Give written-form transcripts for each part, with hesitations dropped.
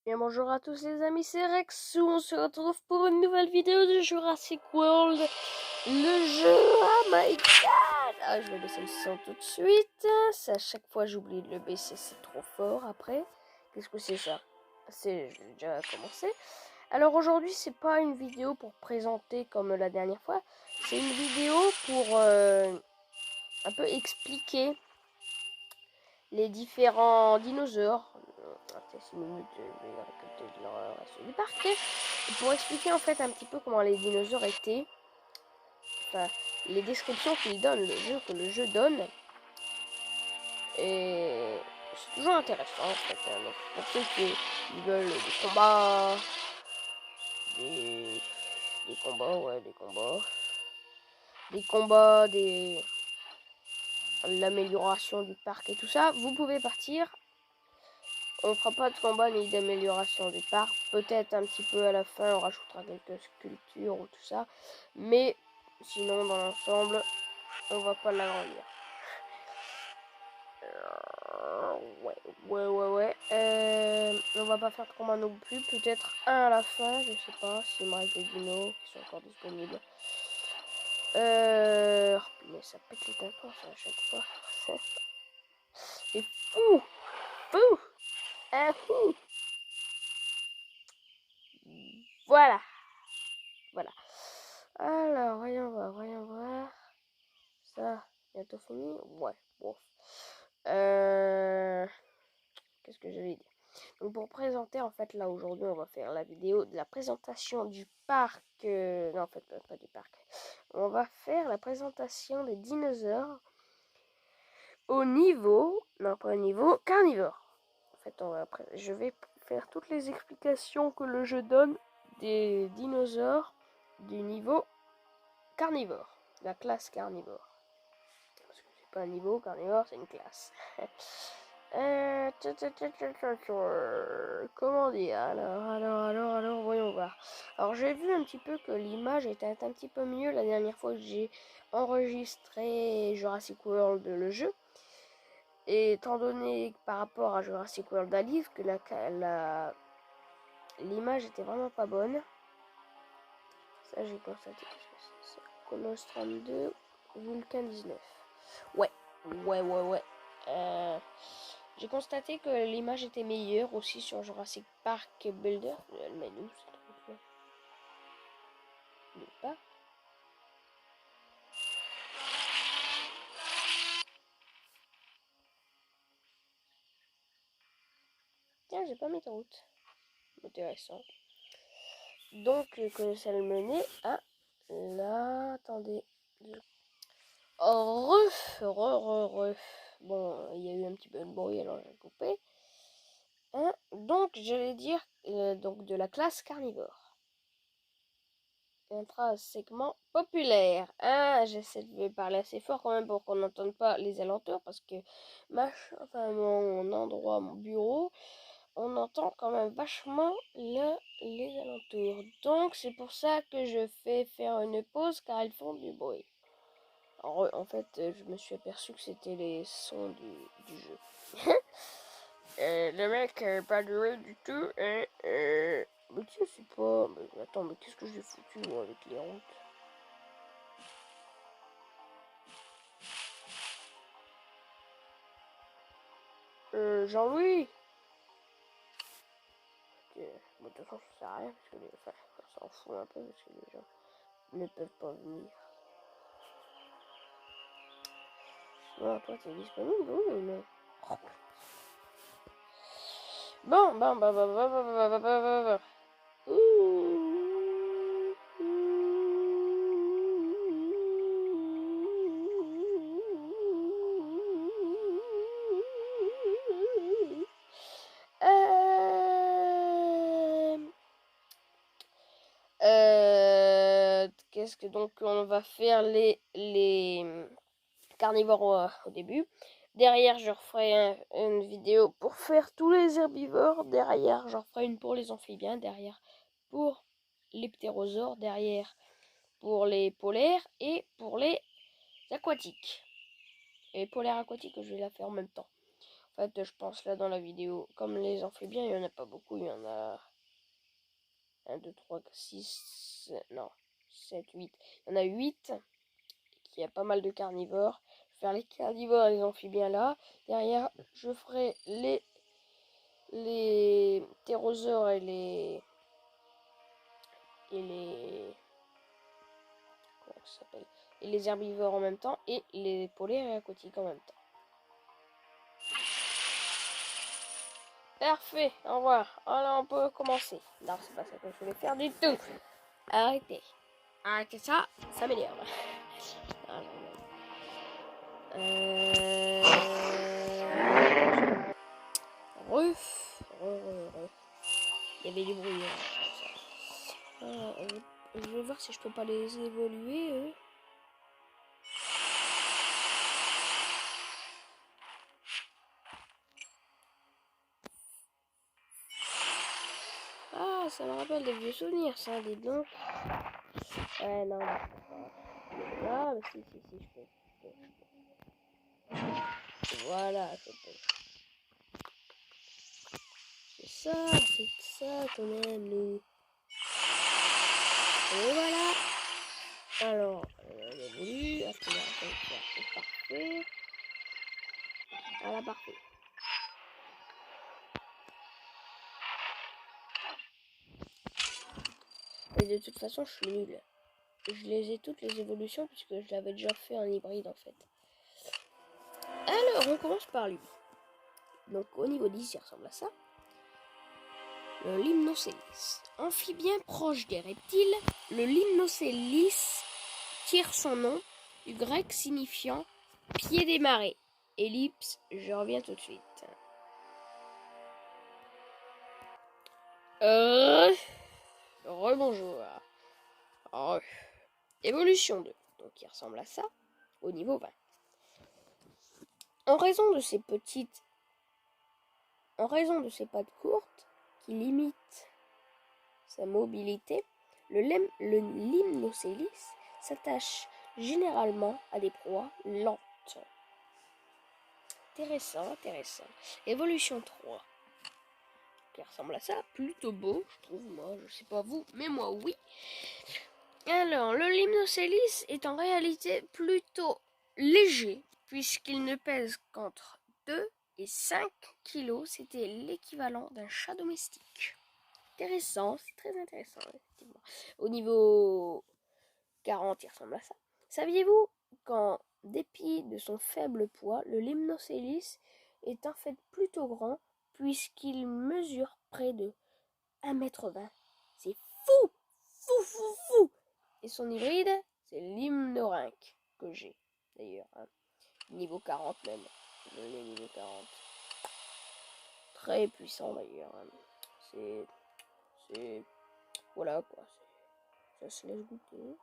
Bien bonjour à tous les amis, c'est Rex, on se retrouve pour une nouvelle vidéo de Jurassic World, le jeu. Oh my god. Je vais baisser le son tout de suite, à chaque fois j'oublie de le baisser, c'est trop fort après. Qu'est-ce que c'est ça? J'ai déjà commencé. Alors aujourd'hui c'est pas une vidéo pour présenter comme la dernière fois, c'est une vidéo pour un peu expliquer les différents dinosaures. Attends 6 minutes, je vais récolter de leur reste du parc. Et pour expliquer en fait un petit peu comment les dinosaures étaient, enfin les descriptions qu'il donne, que le jeu donne. Et c'est toujours intéressant en fait. Donc, pour ceux qui veulent des combats, des combats, ouais, des combats, l'amélioration du parc et tout ça, vous pouvez partir. On fera pas de combat ni d'amélioration du parc. Peut-être un petit peu à la fin, on rajoutera quelques sculptures ou tout ça. Mais sinon, dans l'ensemble, on va pas l'agrandir. Ouais. On va pas faire de combat non plus. Peut-être un à la fin, je sais pas. S'il me reste des dinos qui sont encore disponibles. Mais ça pète les tympans, ça, à chaque fois. C'est fou! Fou! Fou! Voilà. Alors, voyons voir. Ça, bientôt fini? Ouais, bon. Qu'est-ce que j'allais dire? Donc pour présenter, en fait, là, aujourd'hui, on va faire la vidéo de la présentation du parc. Non, en fait, pas du parc. On va faire la présentation des dinosaures au niveau... Non, pas au niveau carnivore. En fait, je vais faire toutes les explications que le jeu donne des dinosaures du niveau carnivore, la classe carnivore. Parce que c'est pas un niveau carnivore, c'est une classe. Comment dire? Alors, voyons voir. Alors, j'ai vu un petit peu que l'image était un petit peu mieux la dernière fois que j'ai enregistré Jurassic World, le jeu. Et étant donné que par rapport à Jurassic World Alive, que l'image était vraiment pas bonne. Ça, j'ai constaté. Qu'est-ce que c'est? Colostrum 2, Vulcan 19. Ouais. J'ai constaté que l'image était meilleure aussi sur Jurassic Park Builder. Elle mène où ce truc-là? Nulle part. Tiens, j'ai pas mis de route. Intéressant. Donc, que ça le menait à là. Attendez. Oh, Bon, il y a eu un petit peu de bruit, alors j'ai coupé. Donc, j'allais dire donc de la classe carnivore. Intrinsèquement populaire. J'essaie de parler assez fort quand même pour qu'on n'entende pas les alentours parce que mon endroit, mon bureau, on entend quand même vachement les alentours. Donc, c'est pour ça que je fais faire une pause car ils font du bruit. En fait, je me suis aperçu que c'était les sons du jeu. Le mec pas doué du tout. Mais tu sais, c'est pas. Attends, mais qu'est-ce que j'ai foutu moi avec les routes? Jean-Louis. Ok. Bon, de toute façon, ça sert à rien parce que on s'en fout un peu parce que les gens ne peuvent pas venir. Non, toi, t'es disponible, oui ou non? Bon, Qu'est-ce que donc on va faire les carnivores au début. Derrière, je referai une vidéo pour faire tous les herbivores. Derrière, j'en ferai une pour les amphibiens. Derrière, pour les ptérosaures. Derrière, pour les polaires et pour les aquatiques. Et polaires aquatiques, je vais la faire en même temps. En fait, je pense là dans la vidéo, comme les amphibiens, il n'y en a pas beaucoup, il y en a 1, 2, 3, 6, non, 7, 8. Il y en a 8, il y a pas mal de carnivores. Je vais faire les carnivores et les amphibiens là. Derrière, je ferai les ptérosaures et les comment ça s'appelle, et les herbivores en même temps, et les polaires et aquatiques en même temps. Parfait, au revoir. Alors on peut commencer. Non, c'est pas ça que je voulais faire du tout. Arrêtez. Arrêtez ça, ça m'énerve. Ruf. Il y avait du bruit. Je vais voir si je peux pas les évoluer. Ah, ça me rappelle des vieux souvenirs, ça, dis donc. Ouais, non. Ah, mais si, je peux. Voilà, je peux. C'est ça qu'on aime, nous. Et voilà. Alors, on évolue. Est-ce qu'on va faire? C'est parfait. Voilà, parfait. Et de toute façon, je suis nul. Je les ai toutes les évolutions puisque je l'avais déjà fait en hybride en fait. Alors, on commence par lui. Donc, au niveau 10, il ressemble à ça. Le Limnocelis. Amphibien proche des reptiles, le Limnocelis tire son nom du grec signifiant pied des marais. Ellipse, je reviens tout de suite. Rebonjour. Évolution 2. Donc il ressemble à ça au niveau 20. En raison de ses pattes courtes qui limitent sa mobilité, le Limnocelis s'attache généralement à des proies lentes. Intéressant. Évolution 3. Qui ressemble à ça, plutôt beau, je trouve, moi, je sais pas vous, mais moi oui. Alors, le Limnocelis est en réalité plutôt léger, puisqu'il ne pèse qu'entre 2 et 5 kilos, c'était l'équivalent d'un chat domestique. Intéressant, c'est très intéressant, effectivement. Au niveau 40, il ressemble à ça. Saviez-vous qu'en dépit de son faible poids, le Limnocelis est en fait plutôt grand, puisqu'il mesure près de 1,20 m. C'est fou. Et son hybride, c'est l'Hymnorynque que j'ai, d'ailleurs. Hein. Niveau 40 même. Le niveau 40. Très puissant d'ailleurs. Hein. C'est... Voilà quoi. Ça se laisse goûter.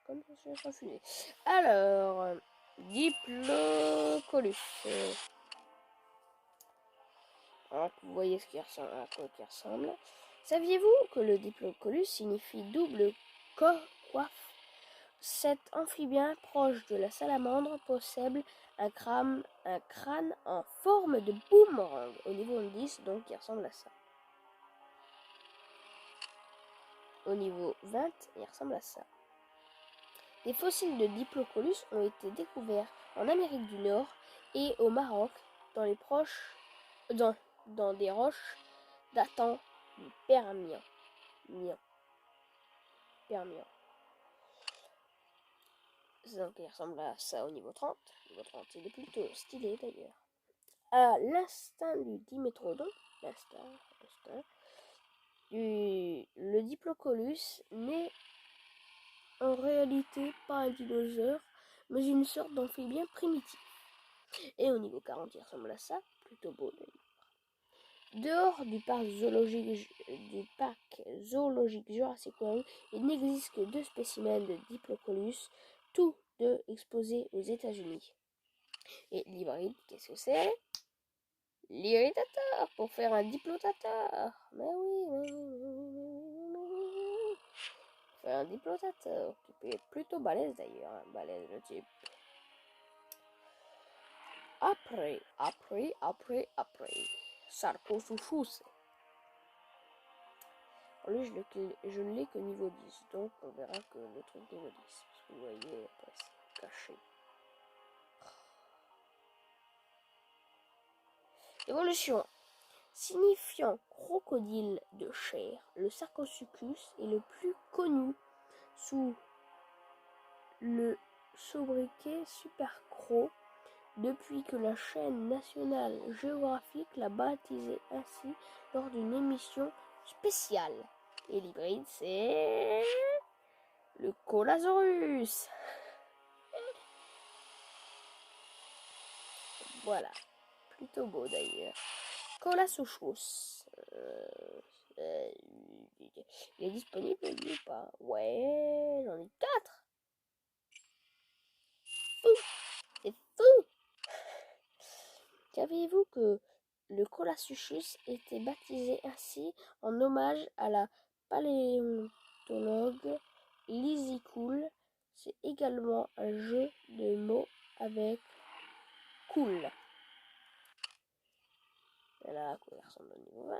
Comme ça se laisse refuser. Alors... Diplocolus. Alors, vous voyez ce qui ressemble, à quoi il ressemble. Saviez-vous que le Diplocolus signifie double coiffe? Cet amphibien proche de la salamandre possède un crâne en forme de boomerang au niveau 10, donc il ressemble à ça. Au niveau 20, il ressemble à ça. Des fossiles de Diplocolus ont été découverts en Amérique du Nord et au Maroc dans des roches datant du Permien. Donc il ressemble à ça au niveau 30. Au niveau 30, il est plutôt stylé d'ailleurs. À l'instinct du Dimétrodon, le Diplocolus n'est en réalité pas un dinosaure, mais une sorte d'amphibien primitif. Et au niveau 40, il ressemble à ça, plutôt beau d'ailleurs. Dehors du parc zoologique Jurassic World, il n'existe que 2 spécimens de Diplocolus, tous 2 exposés aux États-Unis. Et l'hybride, qu'est-ce que c'est? L'irritateur pour faire un diplotateur. Mais oui. Faire un diplotateur qui peut être plutôt balèze d'ailleurs. Balèze le type. Après. Sarcosuchus. Lui, je ne l'ai que niveau 10. Donc, on verra que le truc niveau 10. Parce que vous voyez, après, c'est caché. Évolution. Signifiant crocodile de chair, le Sarcosuchus est le plus connu sous le sobriquet Supercro depuis que la chaîne nationale géographique l'a baptisé ainsi lors d'une émission spéciale. Et l'hybride, c'est le Colasaurus. Voilà, plutôt beau d'ailleurs. Colasaurus. Il est disponible lui ou pas? Ouais, j'en ai 4. Fou, c'est fou. Saviez-vous que le Colasaurus était baptisé ainsi en hommage à la paléontologue Lizzie Cool? C'est également un jeu de mots avec cool. Voilà à quoi il ressemble au niveau 20.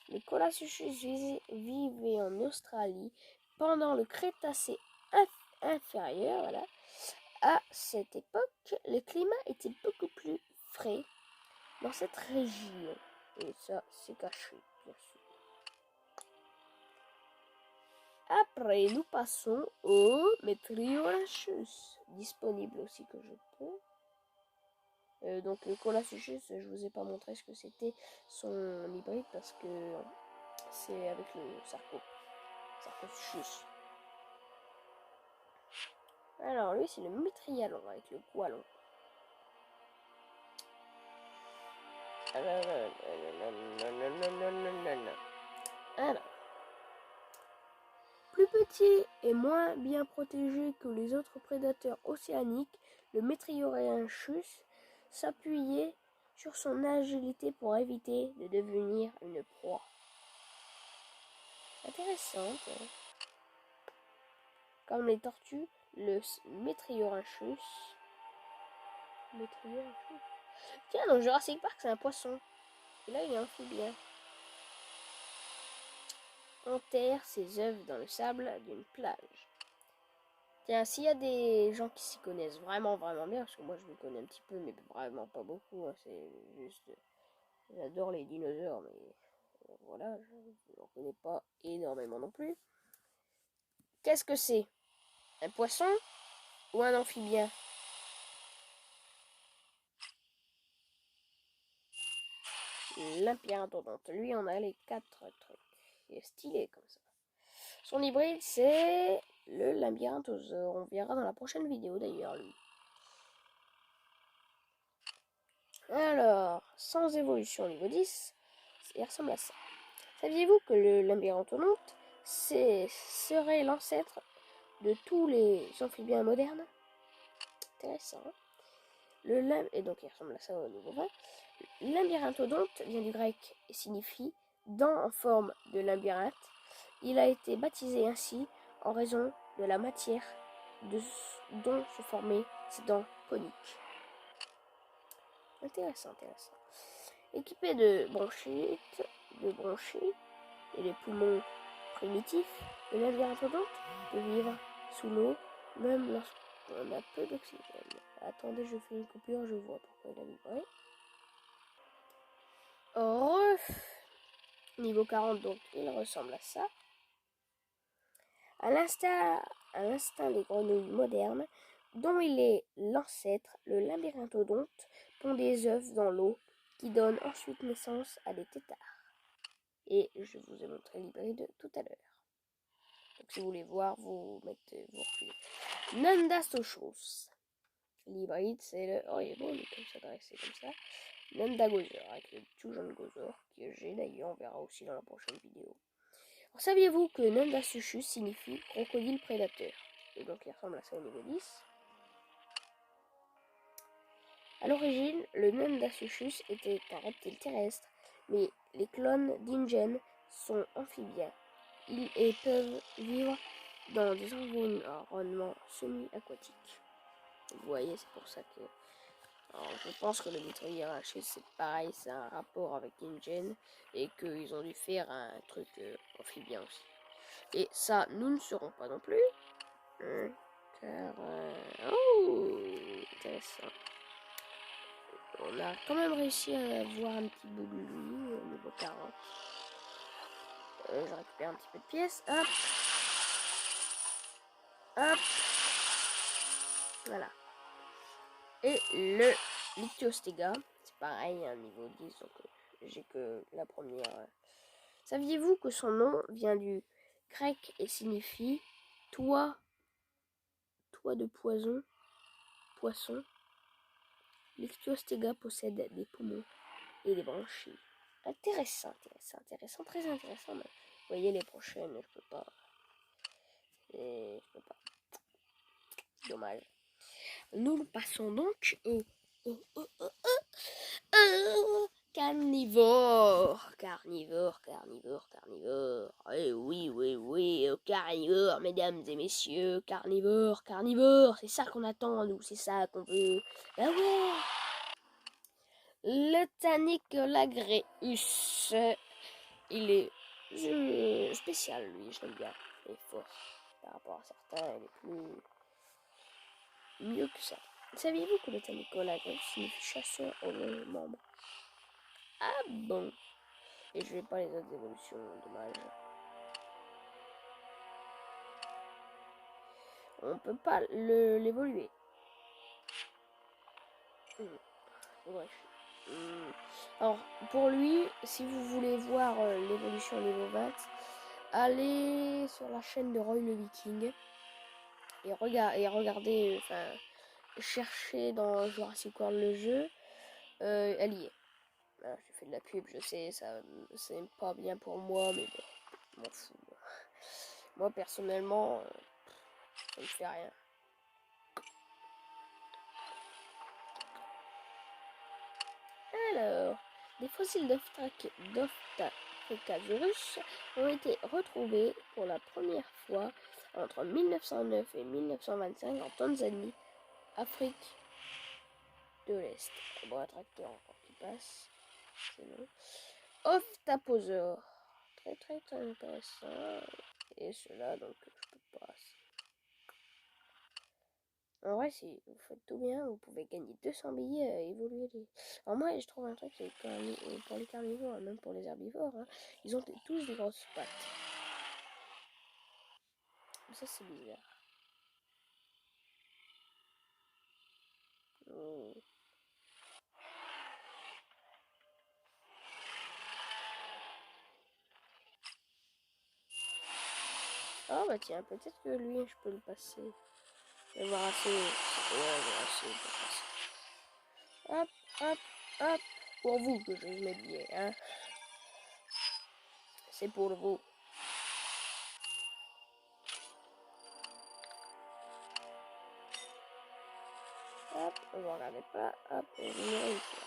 Les Colasaurus vivaient en Australie pendant le Crétacé inférieur. Voilà. À cette époque, le climat était beaucoup plus frais dans cette région. Et ça, c'est caché, bien sûr. Après, nous passons au Metriorachus, disponible aussi que je peux. Donc le Colasaurus, je vous ai pas montré ce que c'était son hybride parce que c'est avec le Sarcosuchus. Alors lui, c'est le Metrialon avec le poilon. Alors, plus petit et moins bien protégé que les autres prédateurs océaniques, le Metriorachus s'appuyait sur son agilité pour éviter de devenir une proie. Intéressante. Comme les tortues, le Metriorachus. Tiens, dans Jurassic Park, c'est un poisson. Et là, il est amphibien. Enterre ses œufs dans le sable d'une plage. Tiens, s'il y a des gens qui s'y connaissent vraiment bien, parce que moi je me connais un petit peu, mais vraiment pas beaucoup, hein, c'est juste... J'adore les dinosaures, mais voilà, je n'en connais pas énormément non plus. Qu'est-ce que c'est? Un poisson ou un amphibien? L'impératodonte. Lui, on a les 4 trucs. Il est stylé comme ça. Son hybride, c'est le Labyrinthosaure. On verra dans la prochaine vidéo d'ailleurs, lui. Alors, sans évolution niveau 10, il ressemble à ça. Saviez-vous que le Labyrinthodonte serait l'ancêtre de tous les amphibiens modernes? Intéressant. Et donc il ressemble à ça au niveau 20. Labyrinthodonte vient du grec et signifie dent en forme de labyrinthe. Il a été baptisé ainsi en raison de la matière dont se formaient ses dents coniques. Intéressant. Équipé de bronchies et de poumons primitifs, le labyrinthodonte peut vivre sous l'eau, même lorsqu'on a peu d'oxygène. Attendez, je fais une coupure, je vois pourquoi il a vibré. Niveau 40, donc il ressemble à ça. À l'instinct des grenouilles modernes, dont il est l'ancêtre, le labyrinthodonte pond des œufs dans l'eau qui donnent ensuite naissance à des têtards. Et je vous ai montré l'hybride tout à l'heure. Donc si vous voulez voir, vous reculez. Nundasochus. L'hybride, c'est le... Oh, il est beau, il est comme ça, dressé comme ça. Nundagosaure, avec le tout jaune gosaure, que j'ai d'ailleurs, on verra aussi dans la prochaine vidéo. Alors, saviez-vous que Nundasochus signifie crocodile prédateur? Et donc, il ressemble à ça au niveau 10. À l'origine, le Nundasochus était un reptile terrestre, mais les clones d'Ingen sont amphibiens. Ils peuvent vivre dans des environnements semi-aquatiques. Vous voyez, c'est pour ça que Alors, je pense que le mitrailleur arraché, c'est pareil, c'est un rapport avec InGen et qu'ils ont dû faire un truc amphibien aussi. Et ça, nous ne saurons pas non plus. Car... oh, intéressant. On a quand même réussi à voir un petit bout de lui au niveau 40. Je récupère un petit peu de pièces. Hop. Hop. Voilà. Et le Lithiostega, c'est pareil, un niveau 10, donc j'ai que la première. Saviez-vous que son nom vient du grec et signifie toit de poison, poisson. L'Ichthyostega possède des poumons et des branchies. Intéressant, très intéressant. Mais vous voyez les prochaines, je peux pas. Dommage. Nous passons donc au carnivore. Eh oui, au carnivore, mesdames et messieurs, carnivore. C'est ça qu'on attend, nous, c'est ça qu'on veut. Ah ouais. Le Tannicolagrus. Il est spécial, lui, je l'aime bien. Il est fort. Par rapport à certains, il est mieux que ça. Saviez-vous que le Tannicolagrus signifie chasseur aux longs membres? Ah bon? Et je vais pas les autres évolutions, dommage. On peut pas l'évoluer. Bref. Alors, pour lui, si vous voulez voir l'évolution niveau 20, allez sur la chaîne de Roy le Viking et regardez, enfin, cherchez dans Jurassic World le jeu, elle y est. Alors, j'ai fait de la pub, je sais, ça c'est pas bien pour moi, mais bon, je m'en fous. Moi, personnellement, ça me fait rien. Alors, des fossiles d'Ophthalchosaurus ont été retrouvés pour la première fois entre 1909 et 1925 en Tanzanie, Afrique de l'Est. Bon, un tracteur encore qui passe, c'est bon. Ophthalchosaurus, très intéressant. Et cela, donc, je peux pas. En vrai, si vous faites tout bien, vous pouvez gagner 200 billets à évoluer les... Alors moi, je trouve un truc, c'est que pour les carnivores, même pour les herbivores, hein, ils ont tous des grosses pattes. Ça, c'est bizarre. Oh. Oh bah tiens, peut-être que lui, je peux le passer. Je vais voir assez... Ouais, je vais assez pour passer. Hop. Pour vous que je mes billets, hein. C'est pour vous. Hop, on va regarder pas. Hop, et je vais réussir.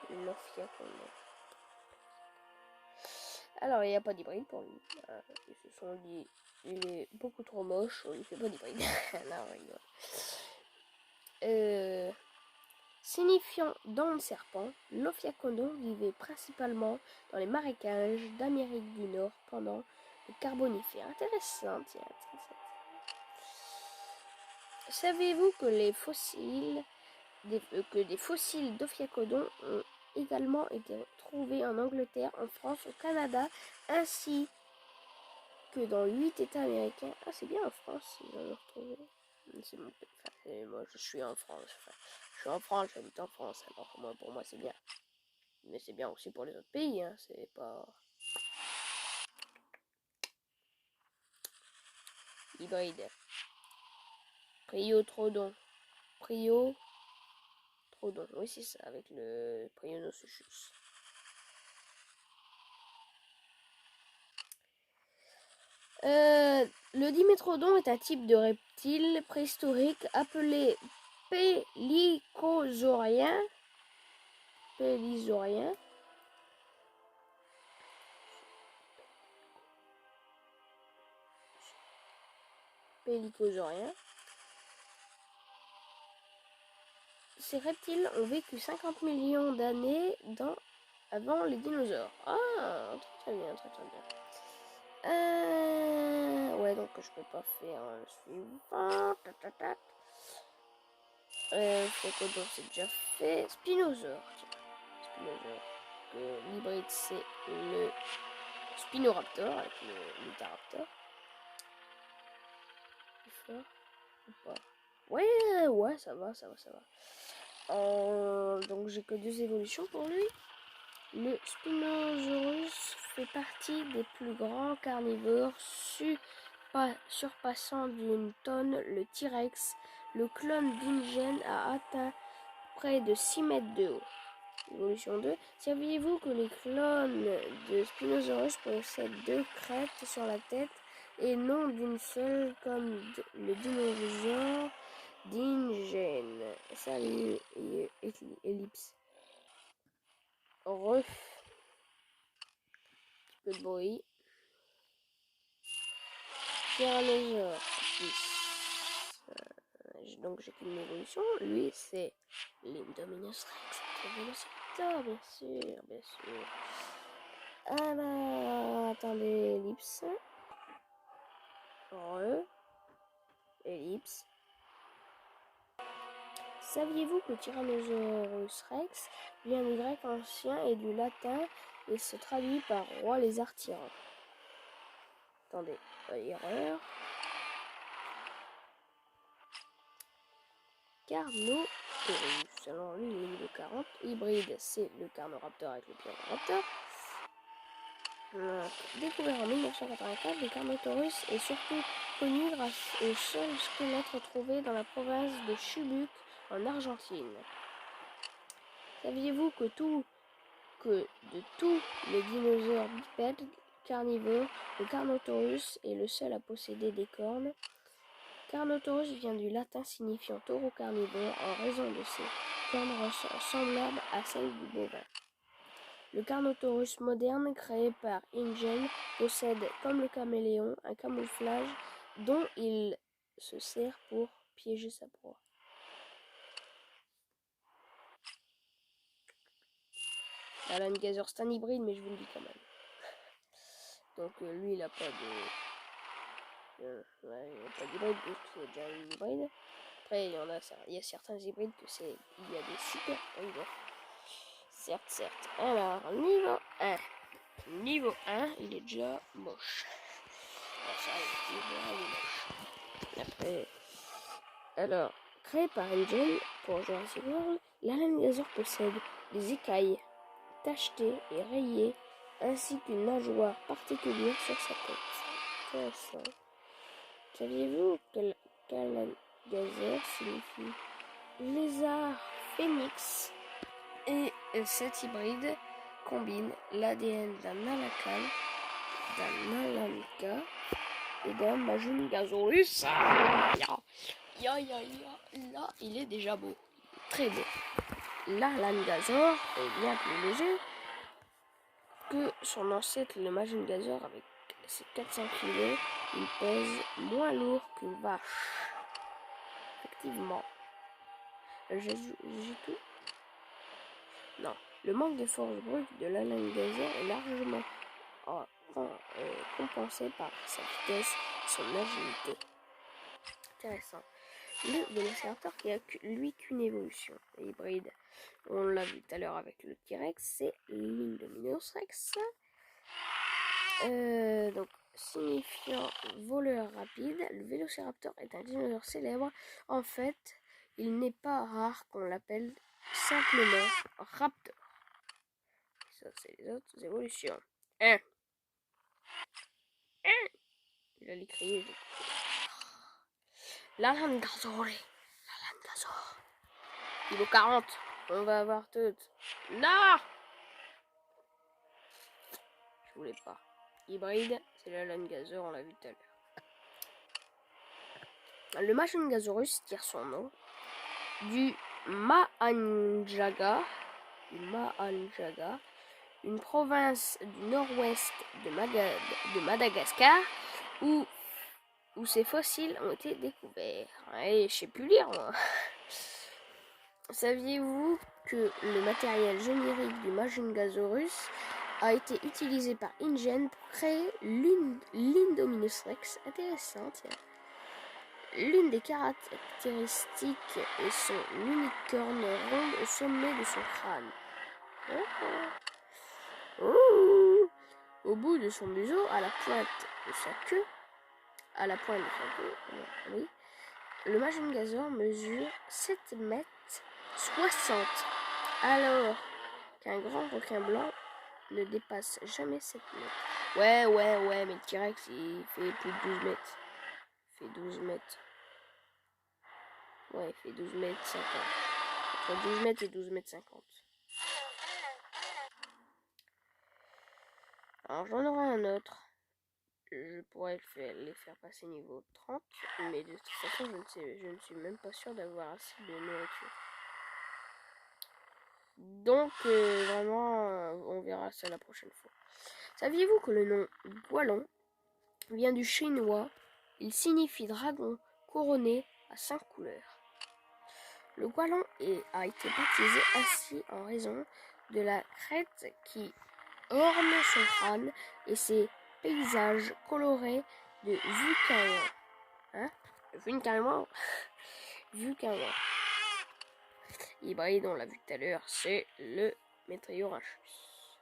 L'Ophiaconda. Alors, il n'y a pas d'hybride pour lui. Ils se sont dit, il est beaucoup trop moche, on lui fait pas d'hybride. Là, on rigole. Signifiant dans le serpent, l'Ophiacondon vivait principalement dans les marécages d'Amérique du Nord pendant le Carbonifère. Intéressant, tiens. Savez-vous que des fossiles d'Ophiacodon ont également été trouvés en Angleterre, en France, au Canada, ainsi que dans 8 États américains? Ah, c'est bien en France, ils en ont retrouvé. C'est mon pays. Enfin, moi, je suis en France. Enfin, je suis en France, j'habite en France. Alors, pour moi, c'est bien. Mais c'est bien aussi pour les autres pays, hein. C'est pas... Hybride. Priotrodon. Priotrodon. Oui, c'est ça, avec le Prionosuchus. Le Dimétrodon est un type de reptile préhistorique appelé pélisaurien. Pélicosaurien. Ces reptiles ont vécu 50 millions d'années avant les dinosaures. Ah, très bien, très bien. Ouais, donc je peux pas faire le suivant. Focodon, c'est déjà fait. Spinosaure. Spinosaure. L'hybride, c'est le Spinoraptor avec le Lutaraptor. Plus fort ou pas? Ouais, ça va. Donc j'ai que 2 évolutions pour lui. Le Spinosaurus fait partie des plus grands carnivores surpassant d'une tonne le T-Rex. Le clone d'Ingen a atteint près de 6 mètres de haut. Évolution 2. Saviez-vous que les clones de Spinosaurus possèdent 2 crêtes sur la tête et non d'une seule comme le dinosaure d'Ingen? Salut, ellipse. Ref. Un peu de bruit. Tyrannosaure. Donc j'ai qu'une évolution. Lui, c'est l'Indominus Rex. Le Vélociraptor, bien sûr. Alors, attendez, ellipse. Ellipse. Saviez-vous que Tyrannosaurus Rex vient du grec ancien et du latin et se traduit par roi lézard tyran? Attendez, erreur. Carnotaurus. Alors lui, il est niveau 40. Hybride, c'est le Carnoraptor avec le Pyroraptor. Découvert en 1984, le Carnotaurus est surtout connu grâce au seul squelette retrouvé dans la province de Chubut en Argentine. Saviez-vous que de tous les dinosaures bipèdes carnivores, le Carnotaurus est le seul à posséder des cornes? Carnotaurus vient du latin signifiant taureau carnivore en raison de ses cornes semblables à celles du bovin. Le Carnotaurus moderne créé par Ingen possède, comme le caméléon, un camouflage dont il se sert pour piéger sa proie. Alan Gazer, c'est un hybride, mais je vous le dis quand même. Donc lui, il a pas de... il n'a pas d'hybride, c'est déjà une hybride. Après, il y a certains hybrides que c'est... Il y a des super hybrides. Certes. Alors, niveau 1. Niveau 1, il est déjà moche. Alors, ça, il est moche. Après... Alors, créé par Ingen pour Jurassic World, l'Alan Gazer possède des écailles tachetées et rayées, ainsi qu'une nageoire particulière sur sa tête. Intéressant. Saviez-vous qu'Alan Gazer signifie lézard phénix? Et cet hybride combine l'ADN d'un alacal, d'un alanka et d'un Majungasaurus. Là, il est déjà beau. Très beau. L'Alangasaur est bien plus léger que son ancêtre le Majungasaur avec ses 400 kg. Il pèse moins lourd qu'une vache. Effectivement. J'ai tout? Non. Le manque de force brute de l'Alangasaur est largement compensé par sa vitesse et son agilité. Intéressant. Le Vélociraptor qui a lui qu'une évolution hybride. On l'a vu tout à l'heure avec le T-Rex, c'est l'Indominus Rex. Donc, signifiant voleur rapide, le Vélociraptor est un dinosaure célèbre. En fait, il n'est pas rare qu'on l'appelle simplement Raptor. Ça, c'est les autres évolutions. Il allait crier. L'Alangasaur. Niveau 40. On va avoir tout. Non! Je voulais pas. Hybride, c'est l'Alangasaur, on l'a vu tout à l'heure. Le Majungasaurus tire son nom du Mahanjaga, une province du nord-ouest de Madagascar, où où ces fossiles ont été découverts. Et je sais plus lire, moi. Saviez-vous que le matériel générique du Majungasaurus a été utilisé par InGen pour créer l'Indominus Rex? Intéressant, tiens. L'une des caractéristiques est son unique corne ronde au sommet de son crâne. Au bout de son museau, à la pointe de sa queue, oui, le Majungasaur mesure 7,60 mètres, alors qu'un grand requin blanc ne dépasse jamais 7 mètres. Ouais, mais le T-Rex, il fait plus de 12 mètres. Il fait 12 mètres. Ouais, il fait 12 mètres 50. Entre 12 mètres et 12 mètres 50. Alors, j'en aurai un autre. Je pourrais les faire passer niveau 30, mais de toute façon, je ne suis même pas sûr d'avoir assez de nourriture. Donc, vraiment, on verra ça la prochaine fois. Saviez-vous que le nom Gualon vient du chinois? Il signifie dragon couronné à 5 couleurs. Le Gualon a été baptisé ainsi en raison de la crête qui orne son crâne et ses paysages colorés de Vulcain. Hein? Vulcain. Hybride, on l'a vu tout à l'heure, c'est le Metriorhynchus.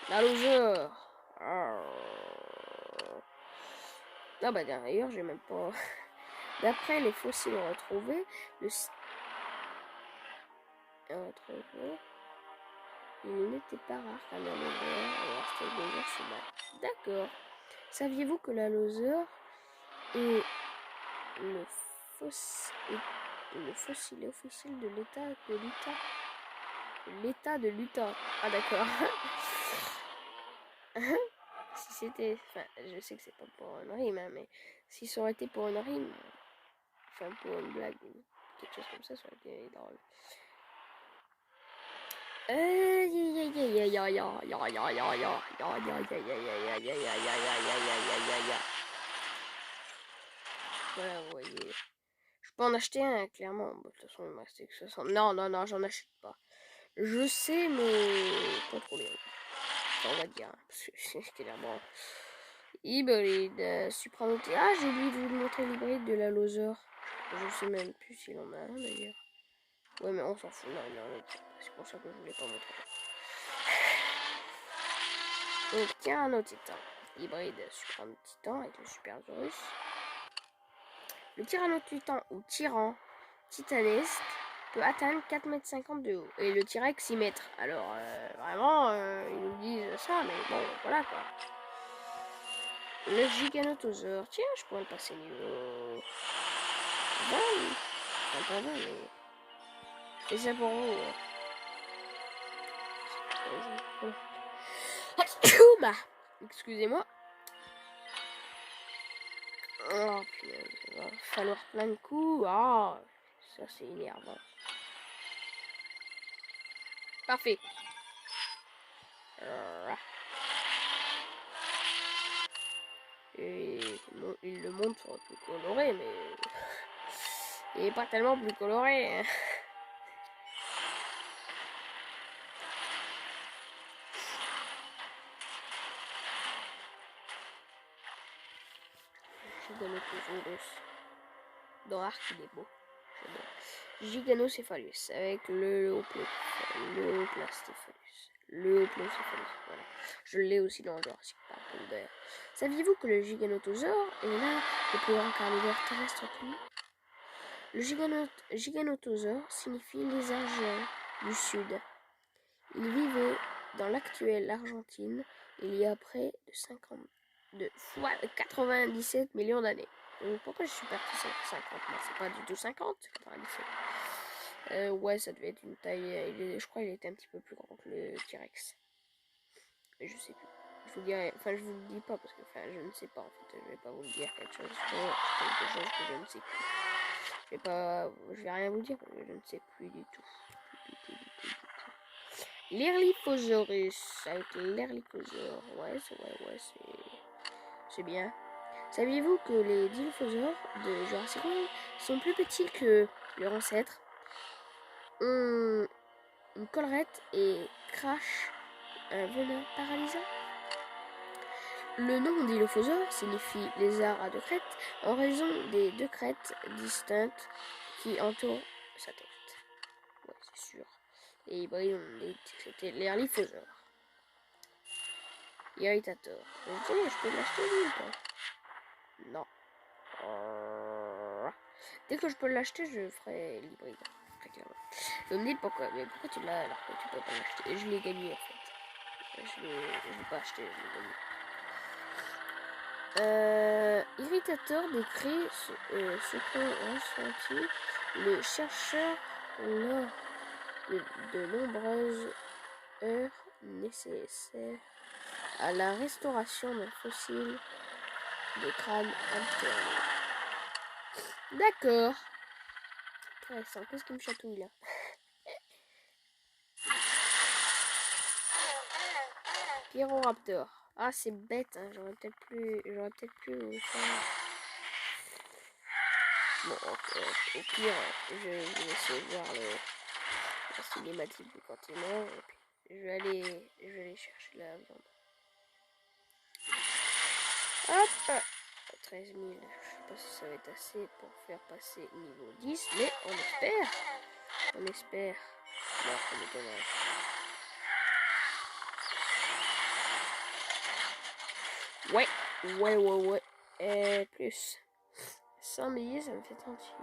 L'allosaure. Ah bah d'ailleurs, j'ai même pas... D'après les fossiles retrouvés, il n'était pas rare qu'un allosaure se bat. D'accord. Saviez-vous que l'allosaure est le fossile officiel de l'État de l'Utah? Ah d'accord. Si c'était... Enfin, je sais que c'est pas pour une rime, hein, mais si ça aurait été pour une rime, enfin pour une blague, quelque chose comme ça aurait été drôle. Voilà, vous voyez. Je peux en acheter un, clairement. Bon, de toute façon, il me restait que 60. Non, j'en achète pas. Je sais, mais pas trop bien. Enfin, on va dire. Parce que c'est clairement. Hybride. Supramoté. Ah, j'ai oublié de vous montrer l'hybride de la Loser. Je sais même plus s'il en a un d'ailleurs. Ouais, mais on s'en fout. Non, c'est pour ça que je voulais pas montrer. Donc, Tyrannotitan. Hybride Supramotitan avec le Supersaurus. Le Tyrannotitan ou Tyran titanesque peut atteindre 4,50 m de haut. Et le T-Rex 6 mètres. Alors, vraiment, ils nous disent ça, mais bon, voilà quoi. Le Giganotosaure. Tiens, je pourrais le passer niveau 20. Enfin, pas 20, mais... Et c'est pour vous. Excusez-moi. Oh, putain, il va falloir plein de coups. Ah, ça c'est énervant. Parfait. Et bon, il le montre sur plus coloré, mais il est pas tellement plus coloré. Hein. Giganotosaurus. Dans Arc, il est beau. Giganocéphalus avec le Hoplastéphalus. Voilà. Je l'ai aussi dans Jurassic Park. Saviez-vous que le Giganotosaure est l'un des plus grands carnivores terrestres connus? Le Giganotosaure signifie lézard géant du sud. Il vivait dans l'actuelle Argentine il y a près de 97 millions d'années. Pourquoi je suis parti sur 50? Non, c'est pas du tout 50, c'est 97. Ouais, ça devait être une taille... je crois qu'il était un petit peu plus grand que le T-Rex. Mais je sais plus. Je vous dirai... Enfin, je vous le dis pas parce que... Enfin, je ne sais pas en fait. Je vais pas vous le dire quelque chose que je ne sais plus. Je vais rien vous dire parce que je ne sais plus du tout. L'Erliphosaurus avec l'Erliphosaure. Ouais, c'est... c'est bien. Saviez-vous que les dinosaures de Jurassic World sont plus petits que leurs ancêtres, ont une collerette et crachent un venin paralysant? Le nom d'Ilophosaure signifie lézard à deux crêtes en raison des deux crêtes distinctes qui entourent sa tête. Ouais, c'est sûr. Et hybrides, on dit que c'était l'Irliphosaure. Irritator. Je peux l'acheter lui ou pas? Non. Dès que je peux l'acheter, je ferai l'hybride. Très clairement. Vous me dites pourquoi, mais pourquoi tu l'as alors que tu peux pas l'acheter? Je l'ai gagné en fait. Je l'ai pas acheté, je l'ai gagné. Irritator décrit ce qu'ont ressenti les chercheurs lors de nombreuses heures nécessaires à la restauration d'un fossile de crâne interne. D'accord. Intéressant. Qu'est-ce qui me chatouille là? Pyroraptor. Ah, c'est bête, hein. J'aurais peut-être pu vous faire. Bon, au pire, je vais essayer de voir la cinématique du continent. Et puis, je vais aller chercher la viande. Hop! 13 000. Je sais pas si ça va être assez pour faire passer niveau 10, mais on espère. On espère. Non, ça m'étonnerait. Ouais. Plus 100 billets, ça me fait 38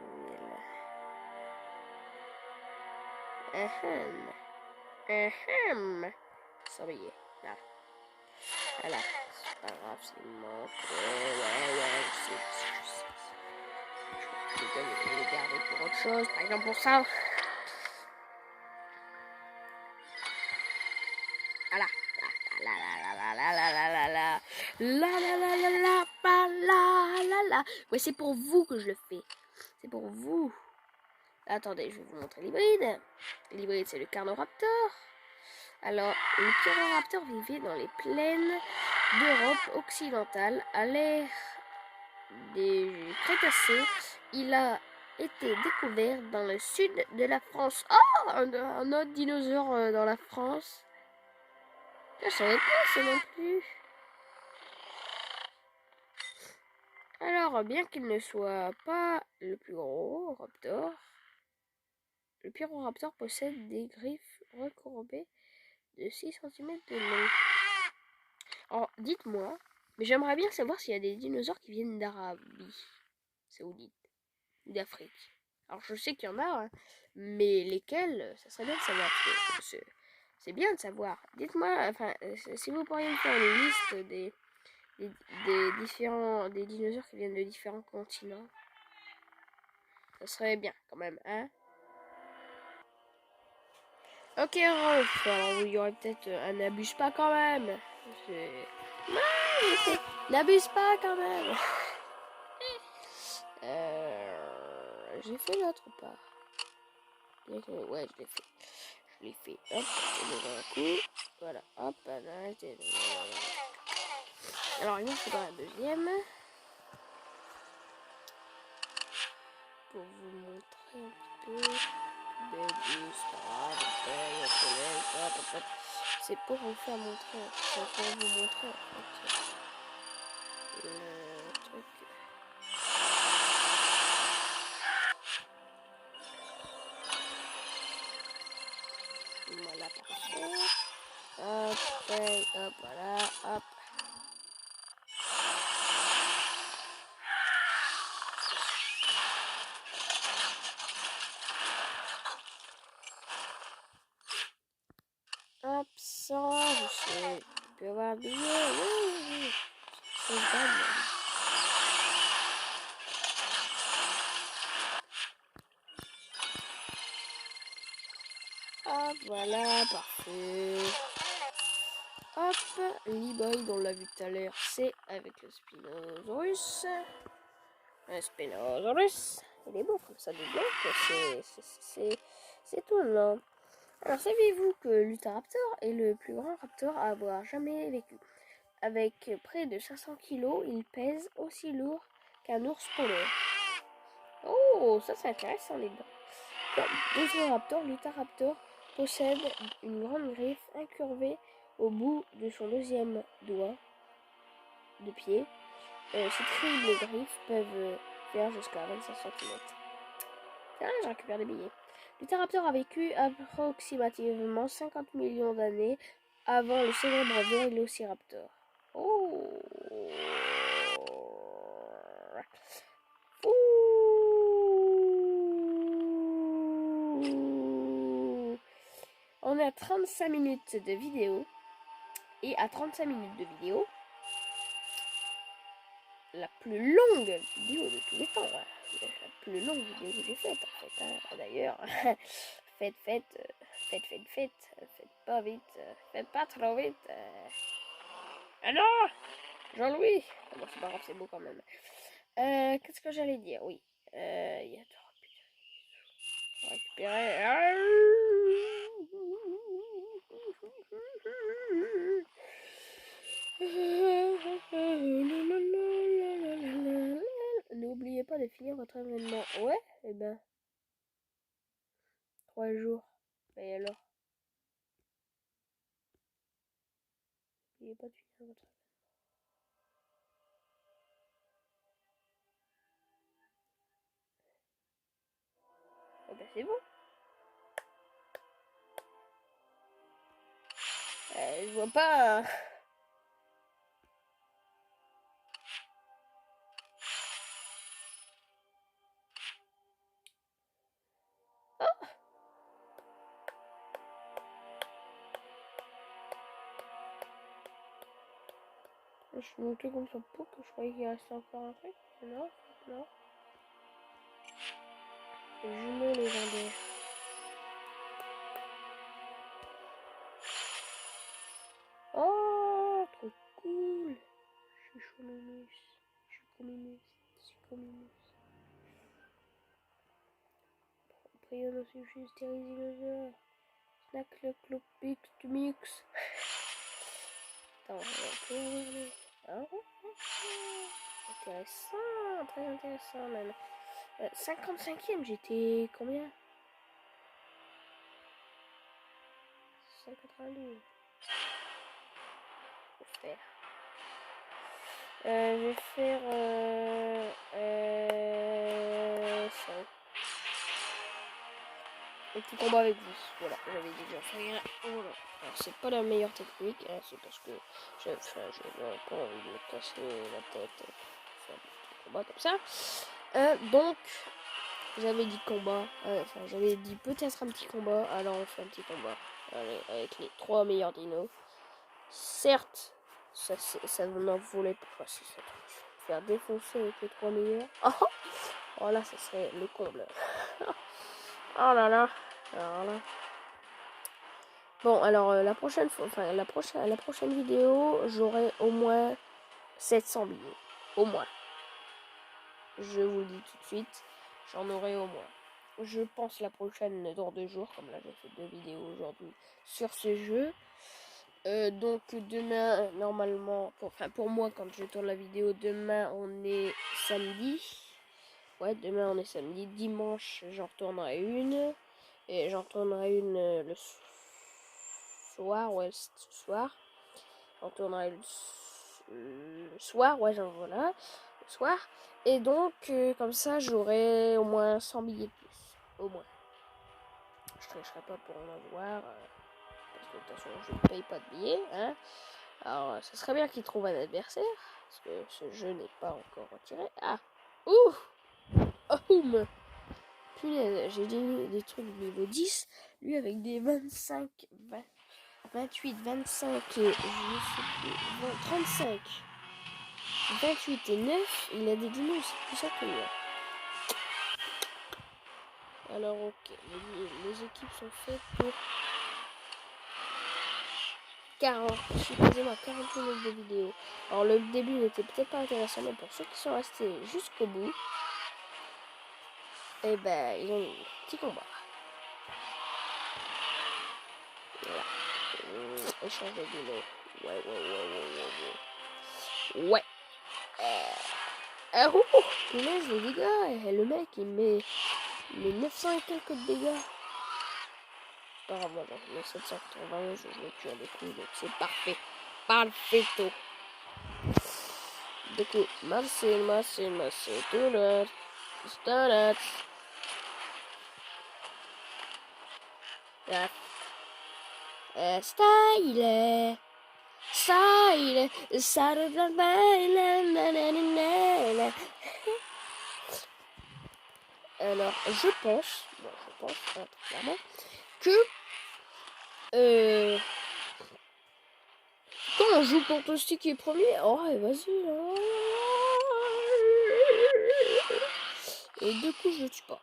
000. 100 billets. Là. Voilà. C'est pas grave, c'est mort. Ouais, je sais. Je vais les garder pour autre chose, par exemple pour ça. Voilà. Ouais, c'est pour vous que je le fais. C'est pour vous. Attendez, je vais vous montrer l'hybride. L'hybride, c'est le Carnoraptor. Alors, le Pyroraptor vivait dans les plaines d'Europe occidentale à l'ère des Crétacés. Il a été découvert dans le sud de la France. Oh, un autre dinosaure dans la France. Je savais pas ça non plus. Alors, bien qu'il ne soit pas le plus gros raptor, le Pyroraptor possède des griffes recourbées de 6 cm de long. Alors, dites-moi, mais j'aimerais bien savoir s'il y a des dinosaures qui viennent d'Arabie Saoudite ou d'Afrique. Alors, je sais qu'il y en a, hein, mais lesquels, ça serait bien de savoir. C'est bien de savoir. Dites-moi, enfin, si vous pourriez me faire une liste des dinosaures qui viennent de différents continents, ça serait bien quand même, hein. Ok, Rolf, alors il y aurait peut-être un n'abuse pas quand même. N'abuse pas quand même. J'ai fait l'autre ou pas? Ouais, je l'ai fait. Je l'ai fait. Hop, un coup. Voilà, hop, alors il me faudra un deuxième. Pour vous montrer un petit peu. C'est pour vous faire montrer. C'est pour vous montrer en fait. Le truc. Voilà, parfait. Hop, voilà, hop. Hop, 100, je sais. Il peut y avoir un billet. Oui. C'est bon. Hop, voilà, parfait. Hop, l'hybride, on l'a vu tout à l'heure, c'est avec le Spinosaurus. Un Spinosaurus. Il est beau comme ça, du blanc, c'est étonnant. Alors, saviez-vous que l'Utahraptor est le plus grand raptor à avoir jamais vécu? avec près de 500 kg, il pèse aussi lourd qu'un ours polaire. Oh, ça c'est intéressant les gars. Comme d'autres raptors, l'Utahraptor possède une grande griffe incurvée au bout de son deuxième doigt de pied. Ces terribles griffes peuvent faire jusqu'à 25 cm. Tiens, je récupère des billets. L'Utahraptor a vécu approximativement 50 millions d'années avant le célèbre Vélociraptor. Oh. On est à 35 minutes de vidéo. Et à 35 minutes de vidéo, la plus longue vidéo de tous les temps. La plus longue vidéo que j'ai faite en fait. D'ailleurs, faites pas vite, faites pas trop vite. Ah non, Jean-Louis. Ah bon, c'est pas grave, c'est beau quand même. Qu'est-ce que j'allais dire? Oui, il y a de récupérer. N'oubliez pas de finir votre événement. Ouais, et ben 3 jours. Et alors? N'oubliez pas de finir votre événement. Oh ben c'est bon. Je vois pas. Oh, je suis montée comme ça pour que je croyais qu'il restait encore un truc. Non, non. Les jumeaux légendaires. Oh, trop cool. Je suis chouminus. Je suis communus. Je suis communus. Prions aussi, je suis stérilisé. Snack le clopix du mix. Attends, on peut ouvrir les... Intéressant, très intéressant même. 55e, j'étais combien? 192. Faut faire. Je vais faire 5. Un petit combat avec vous. Voilà, j'avais dit que j'en ferais un. Voilà. Alors, c'est pas la meilleure technique, hein, c'est parce que j'ai pas envie de me casser la tête. Faire un petit combat comme ça. Donc, j'avais dit combat. Enfin, j'avais dit peut-être un petit combat. Alors, on fait un petit combat. Allez, avec les 3 meilleurs dinos. Certes, ça n'en voulait pas. Si ça faire défoncer avec les 3 meilleurs. Oh là, ça serait le comble. Oh là là. Alors là. Bon, alors la prochaine fois, enfin la prochaine vidéo, j'aurai au moins 700 billets. Au moins. Je vous le dis tout de suite, j'en aurai au moins. Je pense la prochaine dans 2 jours, comme là j'ai fait 2 vidéos aujourd'hui sur ce jeu. Donc demain, normalement, pour moi quand je tourne la vidéo, demain on est samedi. Ouais, demain on est samedi. Dimanche, j'en retournerai une. Et j'en retournerai une le soir, ouais, ce soir. J'en tournerai le soir, ouais, voilà, le soir. Et donc, comme ça, j'aurai au moins 100 billets de plus. Au moins. Je tricherai pas pour en avoir. Parce que de toute façon, je ne paye pas de billets. Hein. Alors, ça serait bien qu'ils trouvent un adversaire. Parce que ce jeu n'est pas encore retiré. Ah! Ouh! Oh! Punaise, j'ai des trucs de niveau 10. Lui avec des 25, 28, 25 et je sais plus, 35, 28 et 9. Il a des dinos aussi puissants que moi. Alors ok, les équipes sont faites pour 40, supposément 40 minutes de vidéo. Alors le début n'était peut-être pas intéressant, mais pour ceux qui sont restés jusqu'au bout, et ben ils ont eu un petit combat. Voilà. Échange de dino. Ouais. Ouais. Punaise, les dégâts. Et le mec, il met 900 et quelques de dégâts. Pas grave, voilà, il met 791, je le tue à des coups, donc c'est parfait. Perfecto. Du coup, Marcel, Donut, Donut. Style, ça alors, je pense, clairement, que quand on joue pour Toasty qui est premier, oh ouais, vas-y. Et du coup, je le tue pas.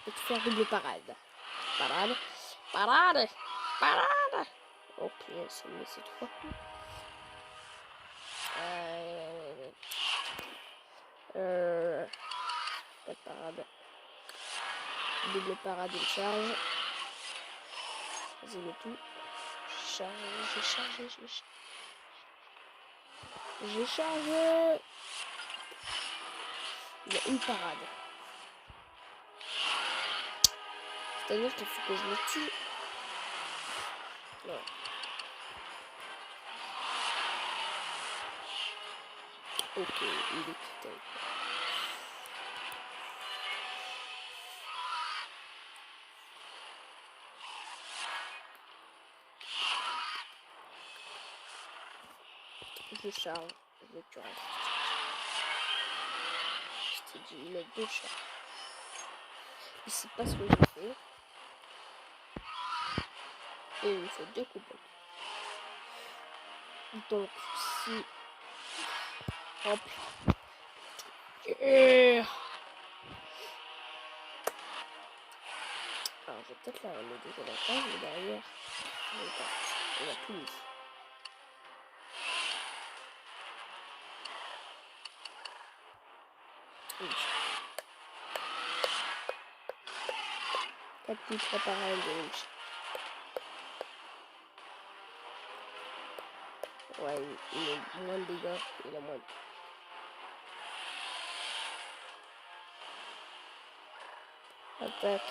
Je vais te faire double parade. Parade. Ok, ça me met cette fois. Pas de parade. Double parade, il charge. Vas-y, le tout. J'ai chargé. Il y a une parade. C'est-à-dire qu'il faut que je le tue. Non. Ok, il est quitté. Je charge. Je le tuerai. Je t'ai dit, il a 2 charges. Il sait pas ce que j'ai fait. Et il me fait 2 coups. Donc, si... Hop. Alors, je vais peut-être là le dégât d'attaque, mais derrière, on a tout mis. Oui. 4 coups, 3 pareils de Lynch. Ouais, il a moins de dégâts, il a moins de... Attaque.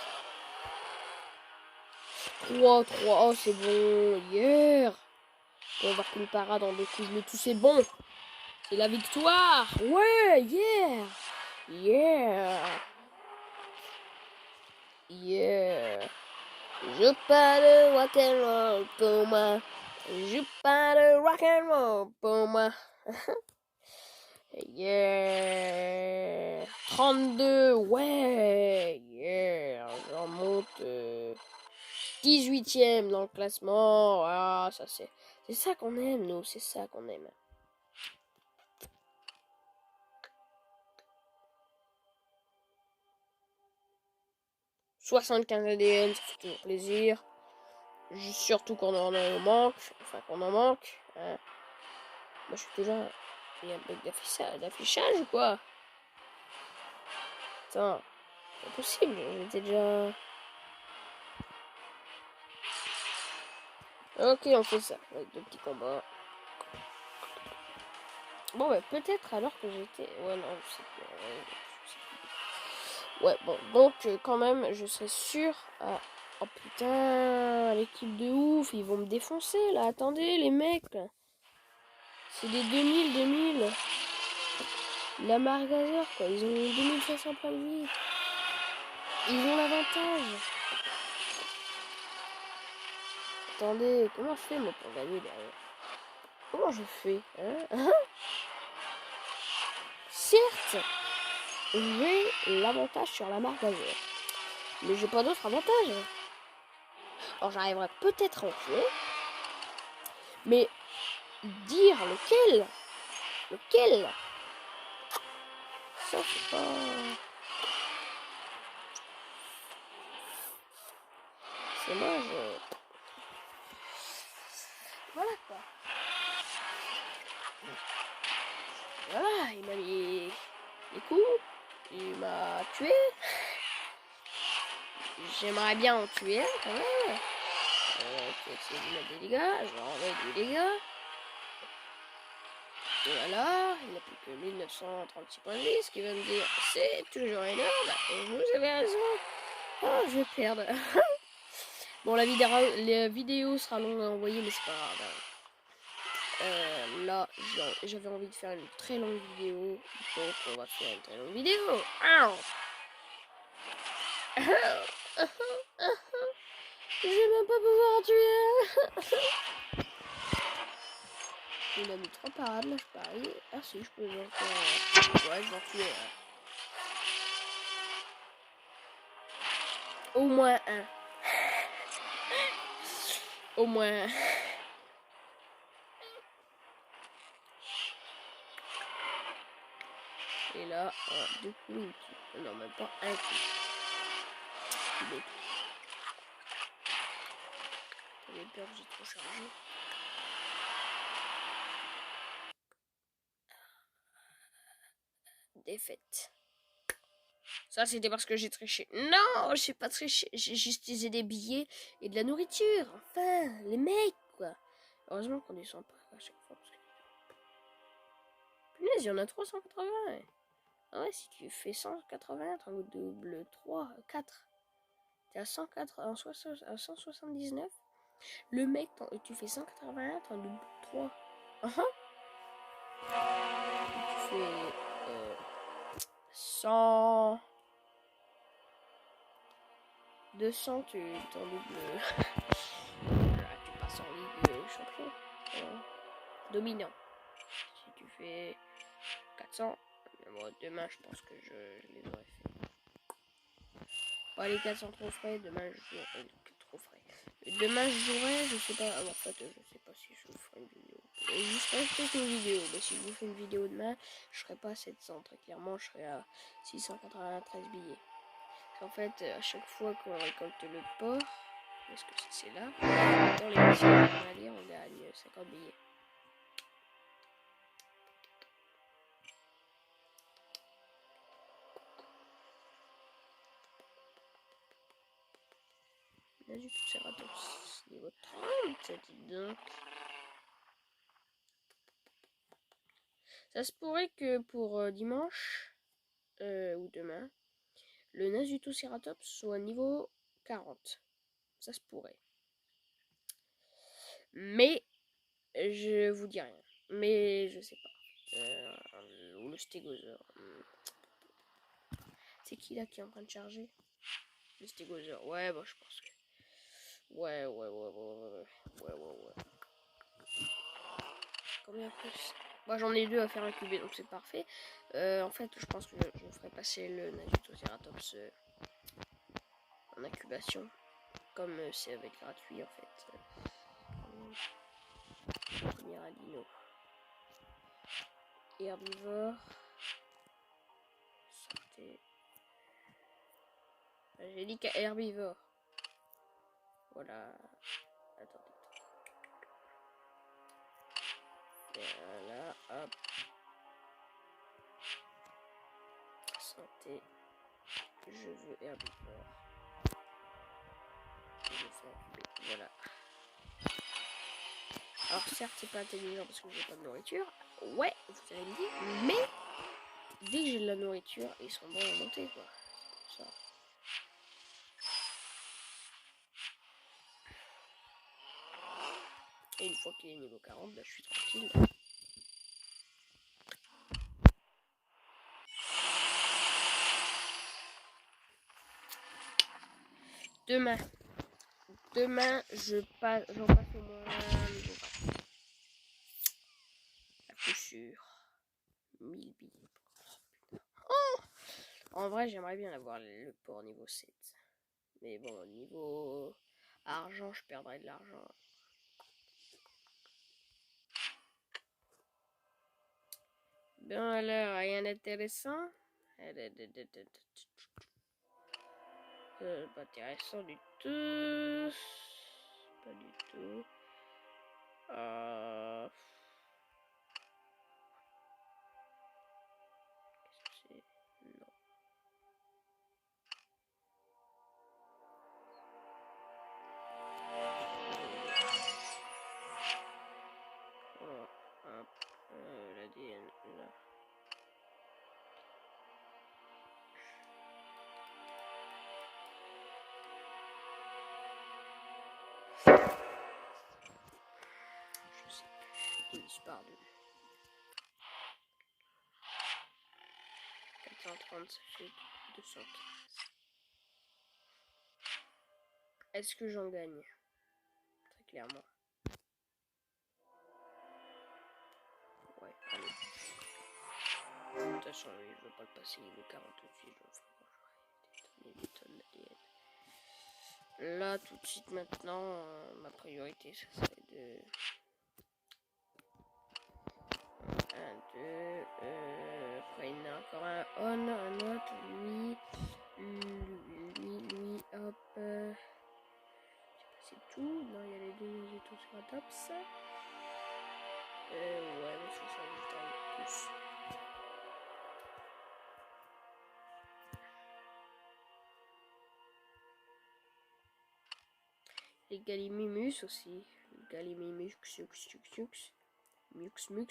3, oh c'est bon, hier. On va voir qu'une parade en 2 coups, mais tout c'est bon. C'est la victoire. Ouais, yeah. Je parle rock'n'roll pour moi. Je parle rock'n'roll pour moi. Yeah. 32, ouais. Yeah. J'en monte 18ème dans le classement. Ah, ça c'est ça qu'on aime, nous. C'est ça qu'on aime. « 75 ADN, ça fait toujours plaisir. Surtout quand on en manque. Enfin, qu'on en manque. Hein. Moi, je suis toujours... Il y a un bug d'affichage ou quoi? Attends. C'est impossible. J'étais déjà... Ok, on fait ça. Avec 2 petits combats. Bon, bah, peut-être alors que j'étais... Ouais, non, je sais pas. Ouais, bon. Donc, quand même, je serais sûr... Ah. Oh, putain. L'équipe de ouf. Ils vont me défoncer, là. Attendez, les mecs. C'est des 2000. La Margazer, quoi. Ils ont 2500 points de vie. Ils ont l'avantage. Attendez, comment je fais, moi, pour gagner derrière? Comment je fais, hein? Certes, j'ai l'avantage sur la Margazer. Mais j'ai pas d'autre avantage. Alors, j'arriverai peut-être à en tuer. Mais dire lequel? Ça, c'est pas... C'est moi, Voilà, quoi. Voilà, il m'a mis les coups. Il m'a tué. j'aimerais bien en tuer un quand même. Qui essaie de mettre des dégâts. Je renvoie des dégâts. Voilà, il n'a plus que 1936 points de vie, ce qui va me dire c'est toujours énorme. Et vous avez raison. Oh, je vais perdre. Bon, la vidéo sera longue à envoyer, mais c'est pas grave. Là, j'avais envie de faire une très longue vidéo, donc on va faire une très longue vidéo. Je vais même pas pouvoir tuer. Il a mis 3 parades, là, je parie. Ah si, je peux encore... Ouais, je vais en tuer un. Au moins un. Au moins. Et là, deux coups. Non, même pas un coup. J'avais peur que j'ai trop chargé. Défaite. Ça, c'était parce que j'ai triché. Non, j'ai pas triché. J'ai juste utilisé des billets et de la nourriture. Enfin, les mecs, quoi. Heureusement qu'on descend pas à chaque fois. Parce que... Punaise, il y en a 380. Ah ouais, si tu fais 180, t'en double 3, 4. T'es à 104, à 179. Le mec, tu fais 181, t'en double 3. Tu fais 100... 200, tu t'en doubles. Tu passes en Ligue champion. Dominant. Si tu fais 400, moi, demain, je pense que je les aurais fait. Pas les 400 trop frais, demain, je jouerai trop frais. Demain, je jouerai, je sais pas. En fait, je sais pas si je vous ferai une vidéo. Je ferai peut-être une vidéo. Mais si je vous fais une vidéo demain, je serai pas à 700. Très clairement, je serai à 693 billets. En fait, à chaque fois qu'on récolte le porc, est-ce que c'est là, dans les missions journalières, on gagne 50 billets. Nazutoceratops, niveau 30, dis donc. Ça se pourrait que pour dimanche, ou demain, le Nazutoceratops soit niveau 40. Ça se pourrait. Mais, je vous dis rien. Mais, je sais pas. Ou le stégosaure. C'est qui là qui est en train de charger? Le stégosaure. Ouais, bah je pense que... Ouais. Combien plus? Moi j'en ai deux à faire incuber, donc c'est parfait. En fait, je pense que je ferai passer le Nazutoceratops en incubation. Comme ça va être gratuit en fait. Premier albino. Herbivore. Sortez. J'ai dit qu'à herbivore. Voilà. Attendez. Voilà, hop. Santé. Je veux herbivore. Je fais incuber. Voilà. Alors certes c'est pas intelligent parce que j'ai pas de nourriture. Ouais, vous allez me dire, mais dès que j'ai de la nourriture, ils sont bons à monter quoi. Ça. Et une fois qu'il est niveau 40, bah, je suis tranquille. Demain, j'en passe au moins niveau 20. À coup sûr. 1000 billets. Oh, en vrai, j'aimerais bien avoir le port niveau 7. Mais bon, niveau argent, je perdrais de l'argent. Bon alors, rien d'intéressant. Pas intéressant du tout. Pas du tout. Qu'est-ce que c'est? Non. Hop, l'ADN là. Je sais plus. Il disparaît. 430, ça fait 215. Est-ce que j'en gagne? Très clairement. Ouais, allez. De toute façon, oui, je veux pas le passer niveau 40 tout de suite. Je vais des tonnes d'ADN. Là, tout de suite, maintenant, ma priorité, ça serait de... 1, 2, après il y en a encore un on, un autre, lui, hop, c'est tout, non il y a les deux étoiles sur la top, ça, ouais mais ça juste un plus. Les Gallimimus aussi, Gallimimus, Mux,